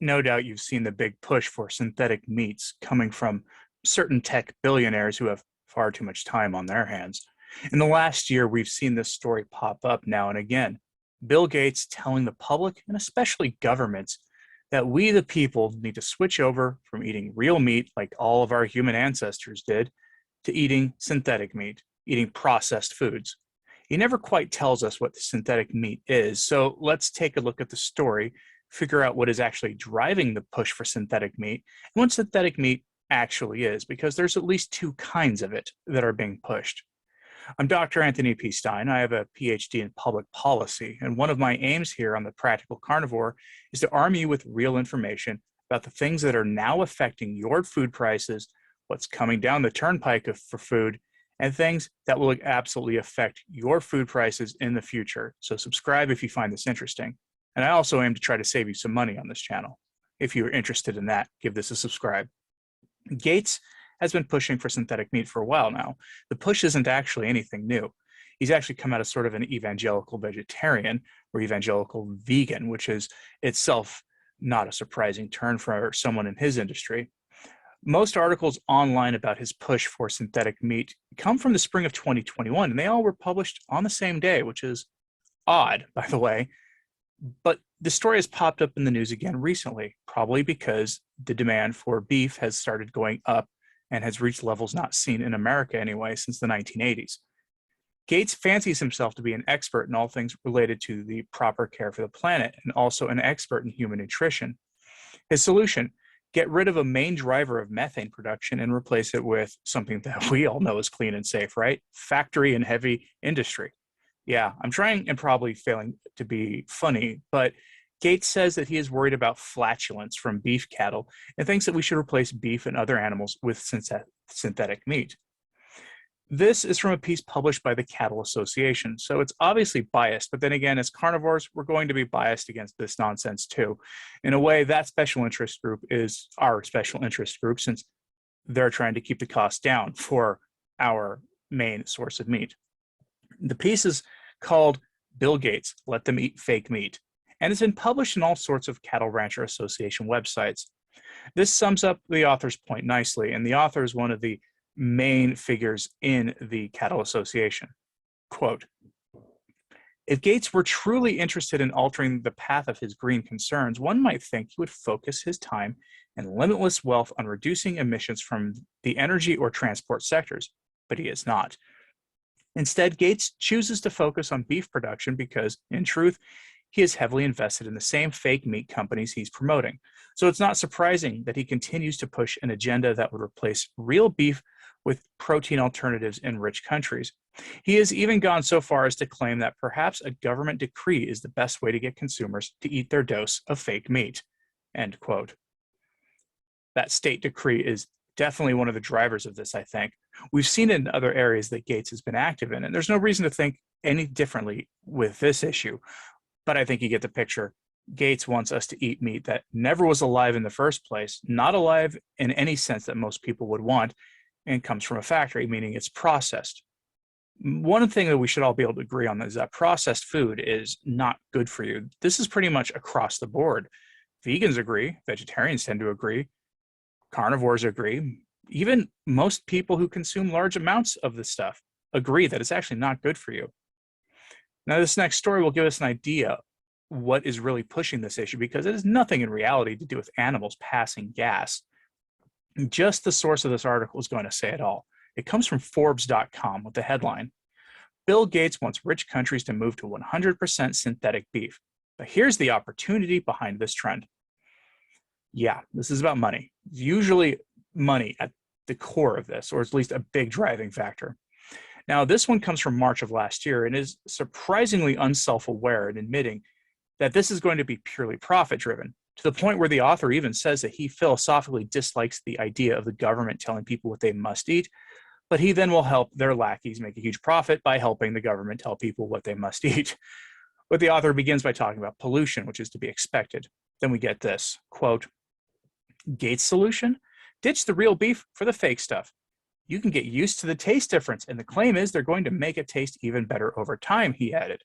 No doubt you've seen the big push for synthetic meats coming from certain tech billionaires who have far too much time on their hands. In the last year, we've seen this story pop up now and again. Bill Gates telling the public, and especially governments, that we, the people, need to switch over from eating real meat like all of our human ancestors did to eating synthetic meat, eating processed foods. He never quite tells us what the synthetic meat is, so let's take a look at the story, figure out what is actually driving the push for synthetic meat, and what synthetic meat actually is, because there's at least two kinds of it that are being pushed. I'm Dr. Anthony P. Stein. I have a PhD in public policy, and one of my aims here on the Practical Carnivore is to arm you with real information about the things that are now affecting your food prices, what's coming down the turnpike for food, and things that will absolutely affect your food prices in the future. So subscribe if you find this interesting. And I also aim to try to save you some money on this channel. If you're interested in that, give this a subscribe. Gates has been pushing for synthetic meat for a while now. The push isn't actually anything new. He's actually come out as sort of an evangelical vegetarian or evangelical vegan, which is itself not a surprising turn for someone in his industry. Most articles online about his push for synthetic meat come from the spring of 2021, and they all were published on the same day, which is odd, by the way. But the story has popped up in the news again recently, probably because the demand for beef has started going up and has reached levels not seen in America anyway since the 1980s. Gates fancies himself to be an expert in all things related to the proper care for the planet and also an expert in human nutrition. His solution: get rid of a main driver of methane production and replace it with something that we all know is clean and safe, right? Factory and heavy industry. Yeah, I'm trying and probably failing to be funny, but Gates says that he is worried about flatulence from beef cattle and thinks that we should replace beef and other animals with synthetic meat. This is from a piece published by the Cattle Association, so it's obviously biased, but then again, as carnivores, we're going to be biased against this nonsense too. In a way, that special interest group is our special interest group, since they're trying to keep the cost down for our main source of meat. The piece is called Bill Gates, Let Them Eat Fake Meat, and it's been published in all sorts of Cattle Rancher Association websites. This sums up the author's point nicely, and the author is one of the main figures in the Cattle Association. Quote, if Gates were truly interested in altering the path of his green concerns, one might think he would focus his time and limitless wealth on reducing emissions from the energy or transport sectors, but he is not. Instead, Gates chooses to focus on beef production because, in truth, he is heavily invested in the same fake meat companies he's promoting. So it's not surprising that he continues to push an agenda that would replace real beef with protein alternatives in rich countries. He has even gone so far as to claim that perhaps a government decree is the best way to get consumers to eat their dose of fake meat. End quote. That state decree is definitely one of the drivers of this, I think. We've seen it in other areas that Gates has been active in, and there's no reason to think any differently with this issue. But I think you get the picture. Gates wants us to eat meat that never was alive in the first place, not alive in any sense that most people would want, and comes from a factory, meaning it's processed. One thing that we should all be able to agree on is that processed food is not good for you. This is pretty much across the board. Vegans agree, vegetarians tend to agree, carnivores agree, even most people who consume large amounts of this stuff agree that it's actually not good for you. Now, this next story will give us an idea what is really pushing this issue, because it has nothing in reality to do with animals passing gas. Just the source of this article is going to say it all. It comes from Forbes.com with the headline, Bill Gates wants rich countries to move to 100% synthetic beef. But here's the opportunity behind this trend. Yeah, this is about money. Usually money at the core of this, or at least a big driving factor. Now, this one comes from March of last year and is surprisingly unself-aware in admitting that this is going to be purely profit-driven, to the point where the author even says that he philosophically dislikes the idea of the government telling people what they must eat, but he then will help their lackeys make a huge profit by helping the government tell people what they must eat. But the author begins by talking about pollution, which is to be expected. Then we get this, quote, Gates' solution? Ditch the real beef for the fake stuff. You can get used to the taste difference, and the claim is they're going to make it taste even better over time, he added.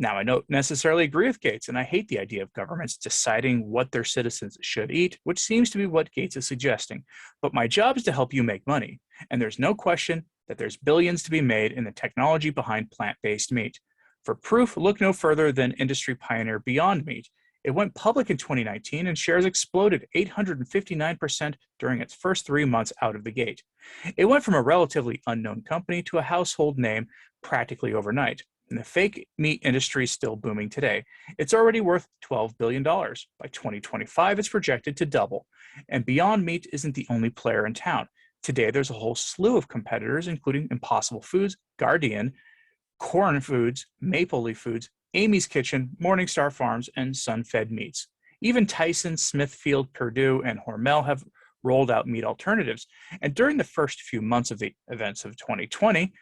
Now, I don't necessarily agree with Gates, and I hate the idea of governments deciding what their citizens should eat, which seems to be what Gates is suggesting. But my job is to help you make money, and there's no question that there's billions to be made in the technology behind plant-based meat. For proof, look no further than industry pioneer Beyond Meat. It went public in 2019, and shares exploded 859% during its first 3 months out of the gate. It went from a relatively unknown company to a household name practically overnight. And the fake meat industry is still booming today. It's already worth $12 billion. By 2025, it's projected to double. And Beyond Meat isn't the only player in town. Today, there's a whole slew of competitors, including Impossible Foods, Guardian, Corn Foods, Maple Leaf Foods, Amy's Kitchen, Morningstar Farms, and Sunfed Meats. Even Tyson, Smithfield, Purdue, and Hormel have rolled out meat alternatives. And during the first few months of the events of 2020,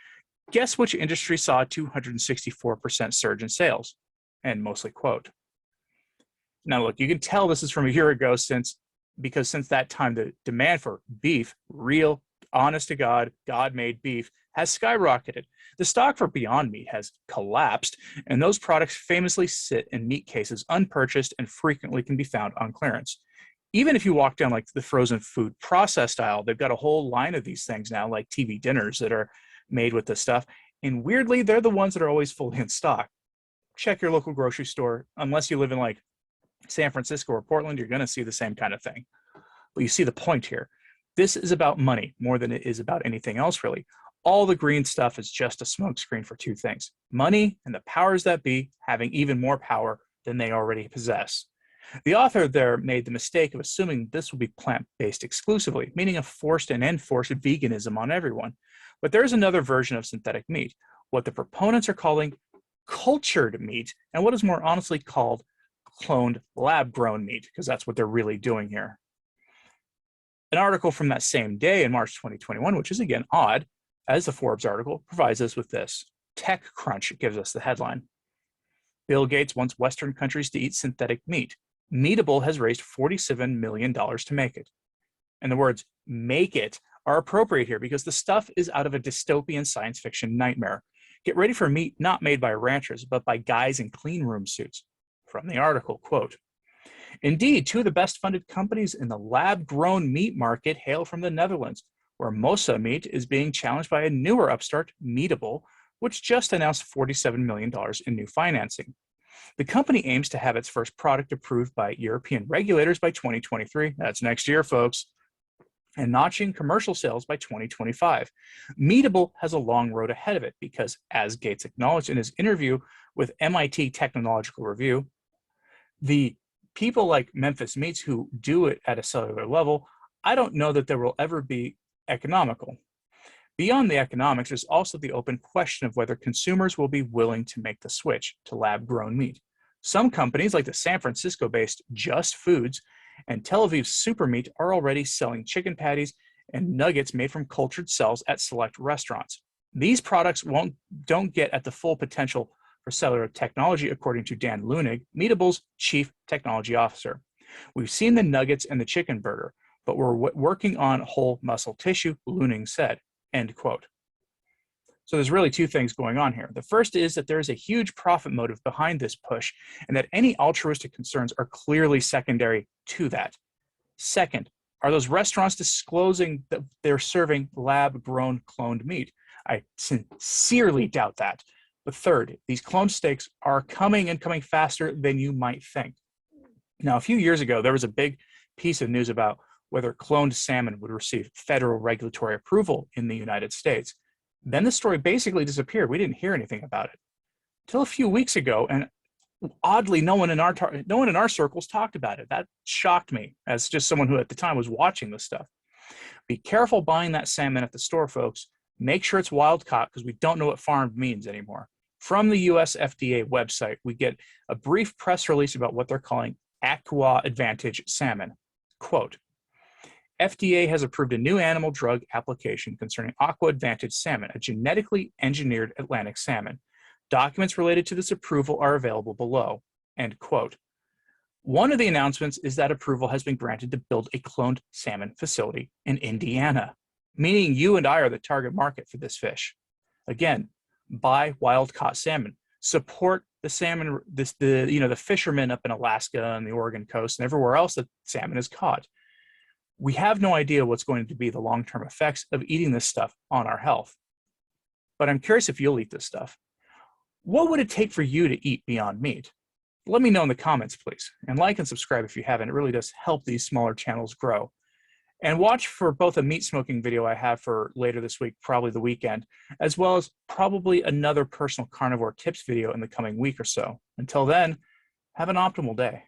guess which industry saw a 264% surge in sales? And mostly quote. Now, look, you can tell this is from a year ago because since that time, the demand for beef, real, honest to God, God-made beef, has skyrocketed. The stock for Beyond Meat has collapsed, and those products famously sit in meat cases unpurchased and frequently can be found on clearance. Even if you walk down like the frozen food processed aisle, they've got a whole line of these things now, like TV dinners that are made with this stuff. And weirdly, they're the ones that are always fully in stock. Check your local grocery store. Unless you live in like San Francisco or Portland, you're going to see the same kind of thing. But you see the point here. This is about money more than it is about anything else, really. All the green stuff is just a smokescreen for two things: money and the powers that be having even more power than they already possess. The author there made the mistake of assuming this will be plant-based exclusively, meaning a forced and enforced veganism on everyone. But there is another version of synthetic meat, what the proponents are calling cultured meat, and what is more honestly called cloned lab-grown meat, because that's what they're really doing here. An article from that same day in March 2021, which is again odd, as the Forbes article, provides us with this. TechCrunch gives us the headline. Bill Gates wants Western countries to eat synthetic meat. Meatable has raised $47 million to make it. And the words make it are appropriate here because the stuff is out of a dystopian science fiction nightmare. Get ready for meat not made by ranchers, but by guys in clean room suits. From the article, quote, indeed, two of the best funded companies in the lab-grown meat market hail from the Netherlands, where Mosa Meat is being challenged by a newer upstart, Meatable, which just announced $47 million in new financing. The company aims to have its first product approved by European regulators by 2023. That's next year, folks. And notching commercial sales by 2025. Meatable has a long road ahead of it because, as Gates acknowledged in his interview with MIT Technological Review, the people like Memphis Meats who do it at a cellular level, I don't know that there will ever be economical. Beyond the economics, there's also the open question of whether consumers will be willing to make the switch to lab-grown meat. Some companies, like the San Francisco-based Just Foods and Tel Aviv Super Meat, are already selling chicken patties and nuggets made from cultured cells at select restaurants. These products don't get at the full potential for cellular technology, according to Dan Lunig, Meatable's chief technology officer. We've seen the nuggets and the chicken burger, but we're working on whole muscle tissue, Luning said, end quote. So there's really two things going on here. The first is that there is a huge profit motive behind this push, and that any altruistic concerns are clearly secondary to that. Second, are those restaurants disclosing that they're serving lab-grown cloned meat? I sincerely doubt that. But third, these cloned steaks are coming and coming faster than you might think. Now, a few years ago, there was a big piece of news about whether cloned salmon would receive federal regulatory approval in the United States. Then the story basically disappeared. We didn't hear anything about it until a few weeks ago, and oddly, no one in our circles talked about it. That shocked me as just someone who at the time was watching this stuff. Be careful buying that salmon at the store, folks. Make sure it's wild caught because we don't know what farmed means anymore. From the US FDA website, we get a brief press release about what they're calling Aqua Advantage salmon. Quote, FDA has approved a new animal drug application concerning Aqua Advantage salmon, a genetically engineered Atlantic salmon. Documents related to this approval are available below, end quote. One of the announcements is that approval has been granted to build a cloned salmon facility in Indiana, meaning you and I are the target market for this fish. Again, buy wild-caught salmon. Support the salmon, the fishermen up in Alaska and the Oregon coast and everywhere else that salmon is caught. We have no idea what's going to be the long-term effects of eating this stuff on our health. But I'm curious if you'll eat this stuff. What would it take for you to eat Beyond Meat? Let me know in the comments, please. And like and subscribe if you haven't. It really does help these smaller channels grow. And watch for both a meat smoking video I have for later this week, probably the weekend, as well as probably another personal carnivore tips video in the coming week or so. Until then, have an optimal day.